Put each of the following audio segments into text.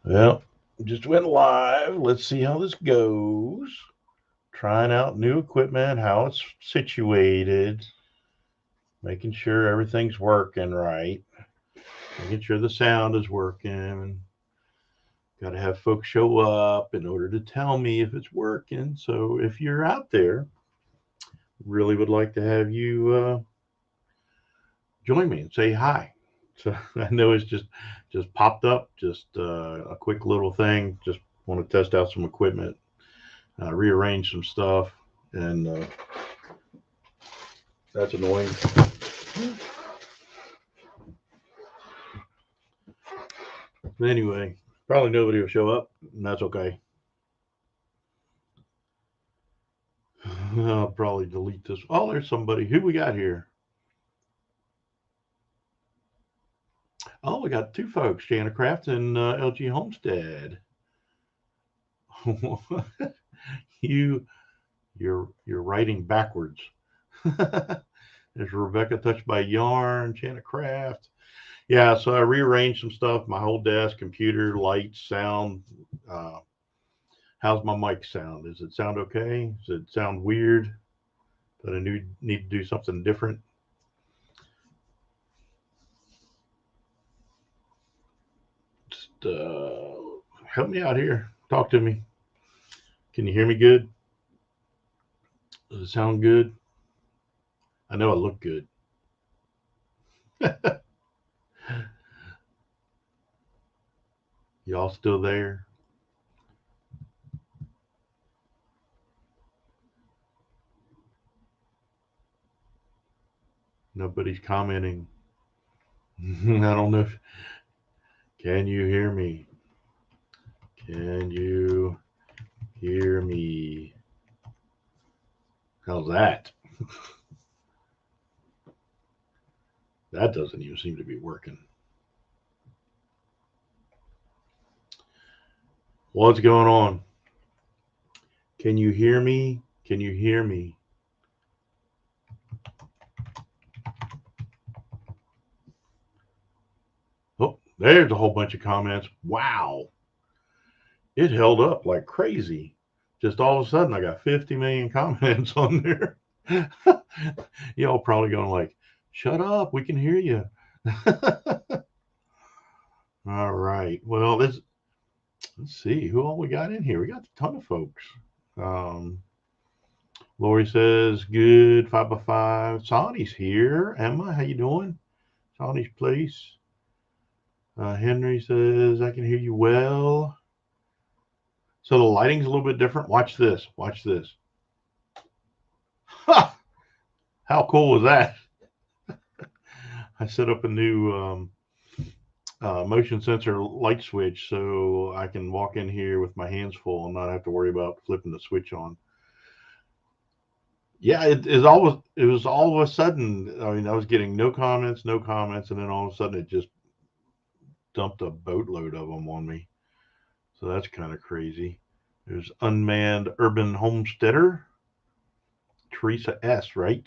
Well, just went live. Let's see how this goes. Trying out new equipment, how it's situated, making sure everything's working right, making sure the sound is working. Got to have folks show up in order to tell me if it's working. So if you're out there, really would like to have you join me and say hi. So I know it's just popped up, just a quick little thing. Just want to test out some equipment, rearrange some stuff, and that's annoying. But anyway, probably nobody will show up, and that's okay. I'll probably delete this. Oh, there's somebody. Who we got here? Oh, we got two folks, Jana Craft and LG Homestead. you, you're writing backwards. There's Rebecca Touched by Yarn, Jana Craft. Yeah, so I rearranged some stuff, my whole desk, computer, lights, sound. Uh, how's my mic sound? Does it sound okay? Does it sound weird? That I need to do something different? Just help me out here. Talk to me. Can you hear me good? Does it sound good? I know I look good. Y'all still there? Nobody's commenting. I don't know if. Can you hear me? Can you hear me? How's that? That doesn't even seem to be working. What's going on? Can you hear me? Can you hear me? Oh, there's a whole bunch of comments. Wow. It held up like crazy. Just all of a sudden, I got 50 million comments on there. Y'all probably going like, shut up. We can hear you. All right. Well, let's see who all we got in here. We got a ton of folks. Um, Lori says, good, 5 by 5. Sonny's here. Emma, how you doing? Sonny's place. Henry says, I can hear you well. So the lighting's a little bit different. Watch this. Watch this. Ha! How cool was that? I set up a new motion sensor light switch so I can walk in here with my hands full and not have to worry about flipping the switch on. Yeah, it was all of a sudden. I mean, I was getting no comments, no comments, and then all of a sudden it just dumped a boatload of them on me. So that's kind of crazy. There's unmanned urban homesteader, Teresa S. Right?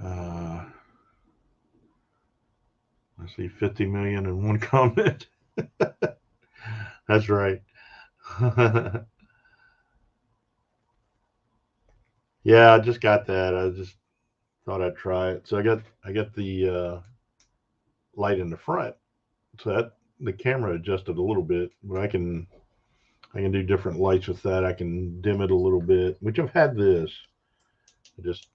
Uh, I see 50 million in one comment. That's right. Yeah, I just got that. I just thought I'd try it. So I got the light in the front. So that the camera adjusted a little bit, but I can do different lights with that. I can dim it a little bit, which I've had this. I just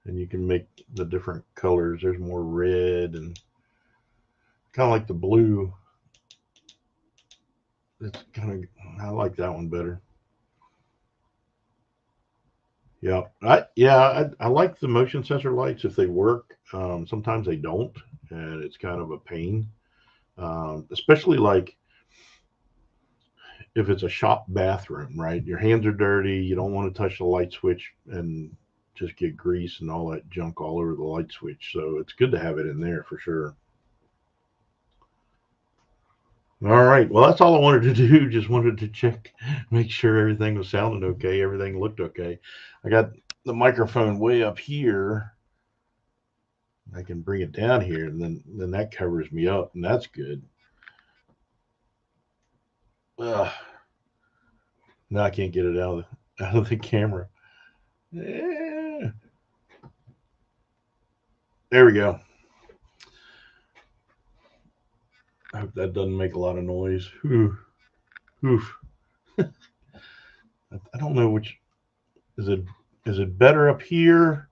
and you can make the different colors. There's more red and kind of like the blue. It's kind of I like that one better. I like the motion sensor lights if they work. Sometimes they don't, and it's kind of a pain. Especially like if it's a shop bathroom, right? Your hands are dirty. You don't want to touch the light switch and just get grease and all that junk all over the light switch. So it's good to have it in there for sure. All right. Well, that's all I wanted to do. Just wanted to check, make sure everything was sounding okay. Everything looked okay. I got the microphone way up here. I can bring it down here, and then that covers me up, and that's good. Now I can't get it out of the camera. Yeah. There we go. I hope that doesn't make a lot of noise. Oof. I don't know which is it. Is it better up here?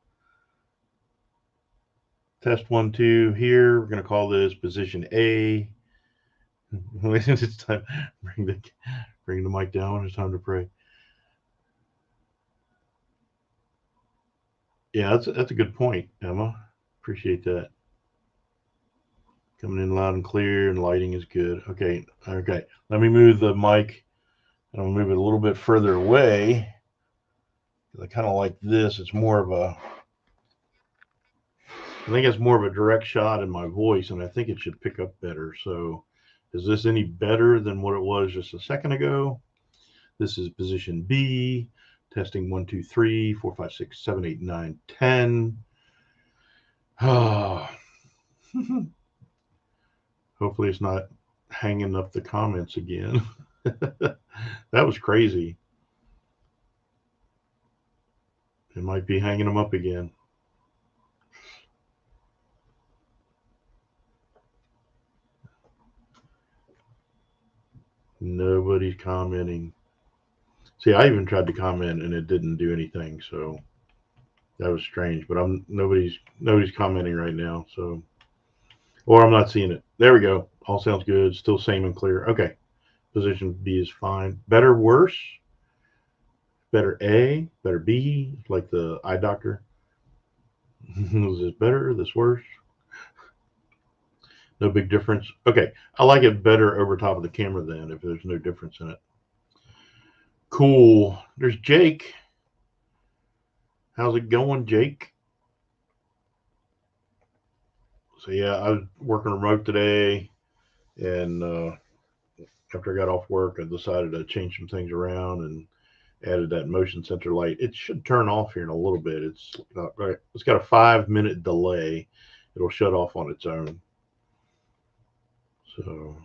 Test 1, 2. Here we're gonna call this position A. It's time. Bring the mic down. It's time to pray. Yeah, that's a good point, Emma. Appreciate that. Coming in loud and clear, and lighting is good. Okay. Let me move the mic. And I'll move it a little bit further away. I kind of like this. It's more of a. I think it's more of a direct shot in my voice, and I think it should pick up better. So, is this any better than what it was just a second ago? This is position B. Testing 1, 2, 3, 4, 5, 6, 7, 8, 9, 10. Hopefully it's not hanging up the comments again. That was crazy. It might be hanging them up again. Nobody's commenting. See, I even tried to comment and it didn't do anything, so that was strange. But nobody's commenting right now, so or I'm not seeing it. There we go. All sounds good. Still same and clear. Okay. Position B is fine. Better, worse? Better A? Better B? Like the eye doctor? Is this better? Is this worse? No big difference. Okay. I like it better over top of the camera then if there's no difference in it. Cool. There's Jake. How's it going, Jake? So yeah, I was working remote today, and after I got off work, I decided to change some things around and added that motion sensor light. It should turn off here in a little bit. It's got a 5-minute delay. It'll shut off on its own. So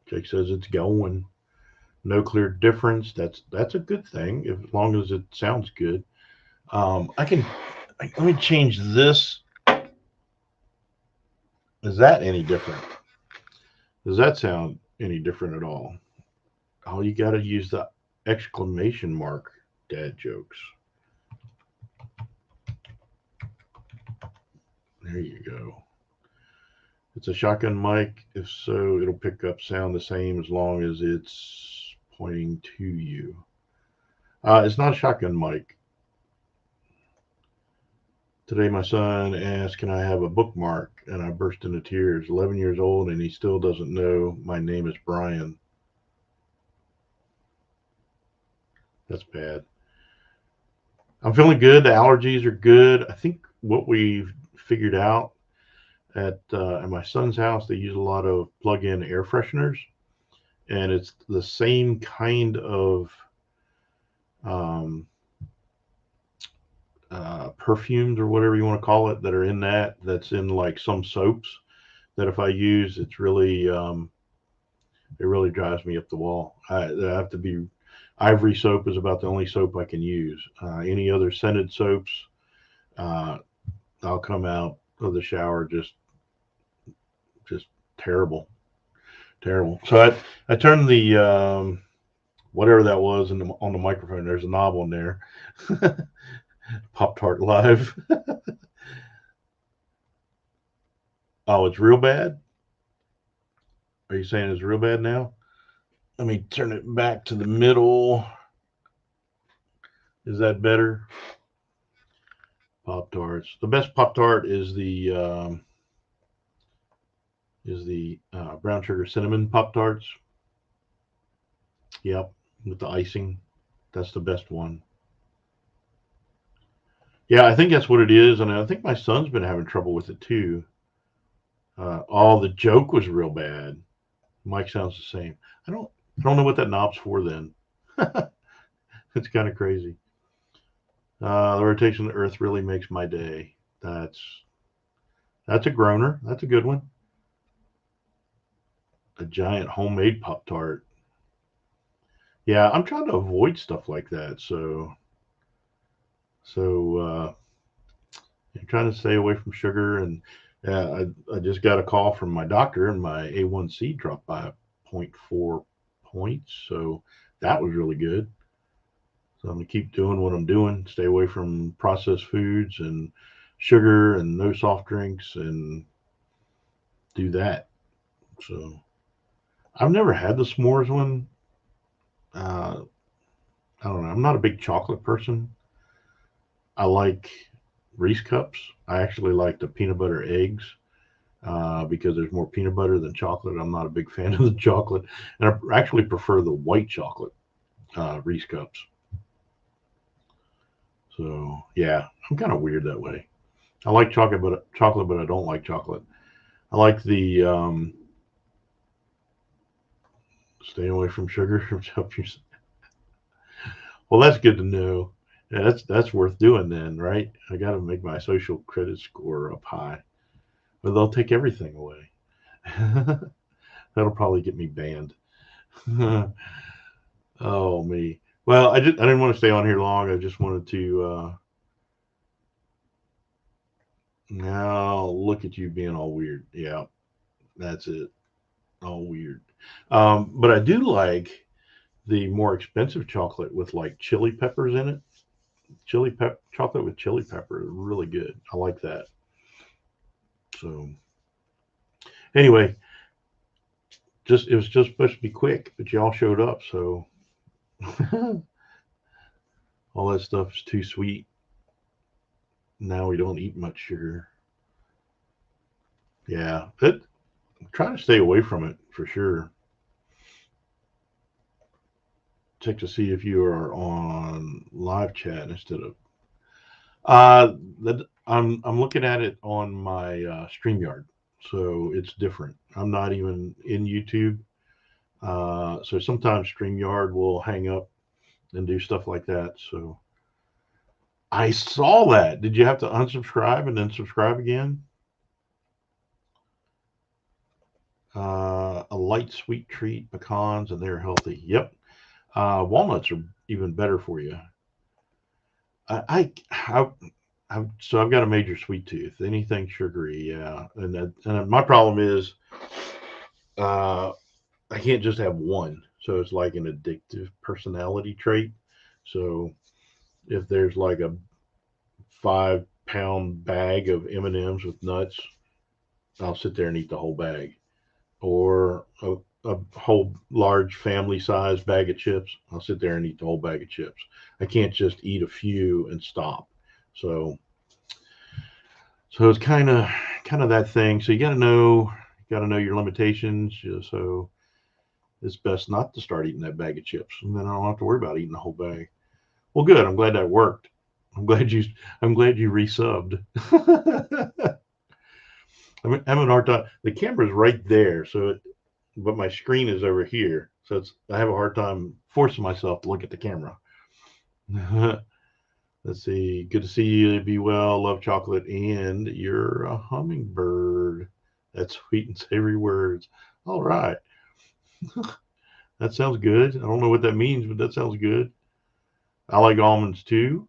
Jake says it's going. No clear difference. That's a good thing, as long as it sounds good. Let me change this. Is that any different? Does that sound any different at all? Oh, you got to use the exclamation mark, dad jokes. There you go. It's a shotgun mic. If so, it'll pick up sound the same as long as it's pointing to you. It's not a shotgun mic. Today, my son asked, "Can I have a bookmark?" And I burst into tears. 11 years old, and he still doesn't know my name is Brian. That's bad. I'm feeling good. The allergies are good. I think what we've figured out at my son's house, they use a lot of plug-in air fresheners, and it's the same kind of perfumes or whatever you want to call it that are in that's in like some soaps that if I use, it really drives me up the wall. I have to be Ivory soap is about the only soap I can use. Any other scented soaps, I'll come out of the shower just terrible. So I turned the whatever that was on the microphone. There's a knob on there. Pop-Tart Live. Oh, it's real bad? Are you saying it's real bad now? Let me turn it back to the middle. Is that better? Pop-Tarts. The best Pop-Tart is the brown sugar cinnamon Pop-Tarts. Yep, with the icing. That's the best one. Yeah, I think that's what it is, and I think my son's been having trouble with it too. The joke was real bad. Mike sounds the same. I don't know what that knob's for then. It's kind of crazy. The rotation of the Earth really makes my day. That's a groaner. That's a good one. A giant homemade Pop-Tart. Yeah, I'm trying to avoid stuff like that. So I'm trying to stay away from sugar. And I just got a call from my doctor, and my A1C dropped by zero point 0.4 points. So that was really good. So I'm gonna keep doing what I'm doing. Stay away from processed foods and sugar and no soft drinks, and do that. So I've never had the s'mores one. Uh, I don't know. I'm not a big chocolate person. I like Reese cups. I actually like the peanut butter eggs because there's more peanut butter than chocolate. I'm not a big fan of the chocolate, and I actually prefer the white chocolate Reese cups. So yeah, I'm kind of weird that way. I like chocolate, but I don't like chocolate. I like the staying away from sugar. Well, that's good to know. Yeah, that's worth doing then, right? I got to make my social credit score up high, but they'll take everything away. That'll probably get me banned. Oh me. Well, I didn't want to stay on here long. I just wanted to now look at you being all weird. Yeah, that's it. All weird. But I do like the more expensive chocolate with like chili peppers in it. Chili pep chocolate with chili pepper is really good. I like that. So anyway, just it was just supposed to be quick, but y'all showed up, so all that stuff is too sweet. Now we don't eat much sugar. Yeah, it try to stay away from it for sure. Check to see if you are on live chat instead of I'm looking at it on my StreamYard, so it's different. I'm not even in YouTube, so sometimes StreamYard will hang up and do stuff like that. So I saw that. Did you have to unsubscribe and then subscribe again? A light sweet treat, pecans, and they're healthy. Yep. Walnuts are even better for you. I so I've got a major sweet tooth. Anything sugary, yeah. And my problem is uh, I can't just have one. So it's like an addictive personality trait. So if there's like a 5 pound bag of M&Ms with nuts, I'll sit there and eat the whole bag. Or a whole large family size bag of chips, I'll sit there and eat the whole bag of chips. I can't just eat a few and stop. So it's kind of that thing. So you got to know your limitations. So it's best not to start eating that bag of chips, and then I don't have to worry about eating the whole bag. Well, good. I'm glad that worked. I'm glad you I'm glad you resubbed. I'm having a hard time. The camera's right there, but my screen is over here, so I have a hard time forcing myself to look at the camera. Let's see. Good to see you. Be well. Love chocolate, and you're a hummingbird. That's sweet and savory words. All right. That sounds good. I don't know what that means, but that sounds good. I like almonds too.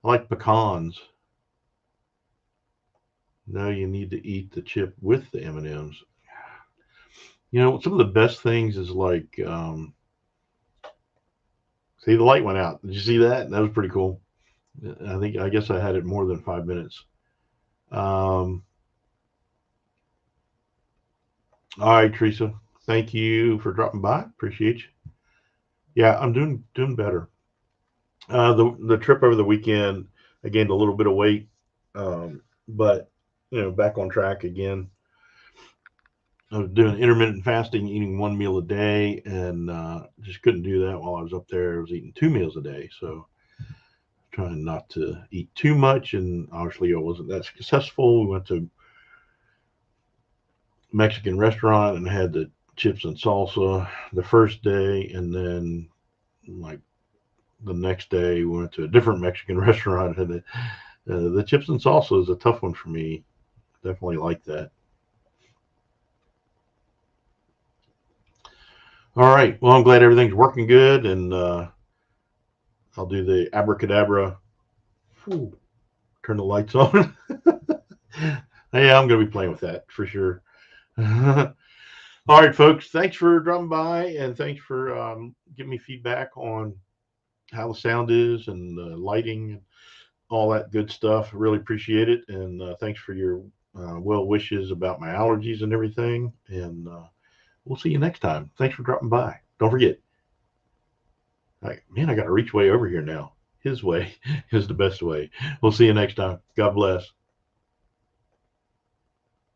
I like pecans. No, you need to eat the chip with the M&Ms. Some of the best things is like, see, the light went out. Did you see that? That was pretty cool. I guess I had it more than 5 minutes. Um, all right, Teresa. Thank you for dropping by. Appreciate you. Yeah, I'm doing better. The trip over the weekend, I gained a little bit of weight, but back on track again. I was doing intermittent fasting, eating one meal a day, and just couldn't do that while I was up there. I was eating 2 meals a day, so trying not to eat too much. And obviously, I wasn't that successful. We went to a Mexican restaurant and had the chips and salsa the first day, and then like the next day, we went to a different Mexican restaurant, and the chips and salsa is a tough one for me. Definitely like that. All right. Well, I'm glad everything's working good, and I'll do the abracadabra. Whew, turn the lights on. Yeah, I'm going to be playing with that for sure. All right, folks. Thanks for dropping by, and thanks for giving me feedback on how the sound is and the lighting and all that good stuff. Really appreciate it, and thanks for your well wishes about my allergies and everything. And we'll see you next time. Thanks for dropping by. Don't forget, man, I got to reach way over here now. His way is the best way. We'll see you next time. God bless.